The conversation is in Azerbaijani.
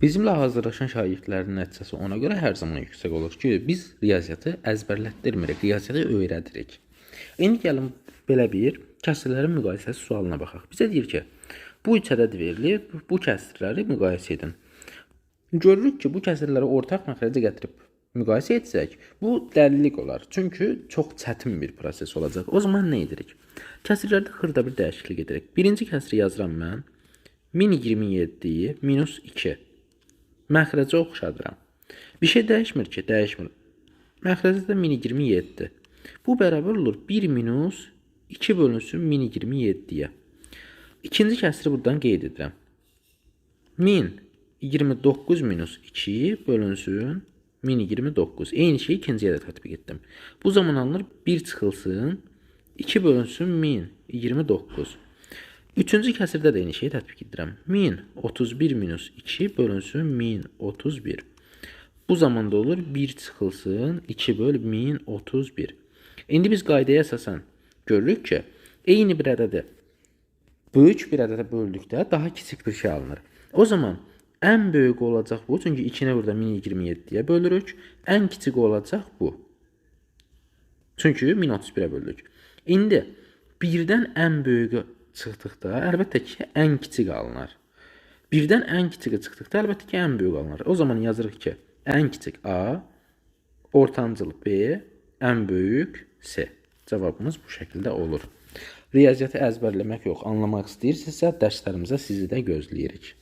Bizimlə hazırlaşan şagirdlərin nəticəsi ona görə hər zaman yüksək olur ki, biz riyaziyyatı əzbərlətdirmirik, riyaziyyatı öyrədirik. İndi gəlin belə bir kəsrlərin müqayisəsi sualına baxaq. Bizə deyir ki, bu üç ədəd verilir, bu kəsrləri müqayisə edin. Görürük ki, bu kəsrləri ortaq məxrəcə gətirib müqayisə etsək, bu dəlillik olar. Çünki çox çətin bir proses olacaq. O zaman nə edirik? Kəsrlərdə xırda bir dəyişiklik edirik. Birinci kəsri yazıram mən. Min 27-yi minus 2. Məxrəcə oxşadıram. Bir şey dəyişmir ki, dəyişmir. Məxrəcdə 1027. Bu bərabər olur 1 minus 2 bölünsün 1027-yə. İkinci kəsri buradan qeyd edirəm. 1029 minus 2 bölünsün 1029. Eyni şeyi ikinciyə də tətbiq etdim. Bu zaman alınır 1 çıxılsın 2 bölünsün 1029. Üçüncü kəsirdə də eyni şeyi tətbiq edirəm. 1031 minus 2 bölünsün 1031. Bu zamanda olur 1 çıxılsın 2 böl 1031. İndi biz qaydaya əsasən görürük ki, eyni bir ədədi böyük bir ədədə böldükdə daha kiçik bir şey alınır. O zaman ən böyük olacaq bu. Çünki 2-ni burada 1027-yə bölürük. Ən kiçik olacaq bu. Çünki 1031-ə böldük. İndi birdən ən böyüyü çıxdıqda, əlbəttə ki, ən kiçik alınır. Birdən ən kiçiki çıxdıqda, əlbəttə ki, ən böyük alınır. O zaman yazırıq ki, ən kiçik A, ortancıl B, ən böyük C. Cavabımız bu şəkildə olur. Riyaziyyatı əzbərləmək yox, anlamaq istəyirsinizsə, dərslərimizə sizi də gözləyirik.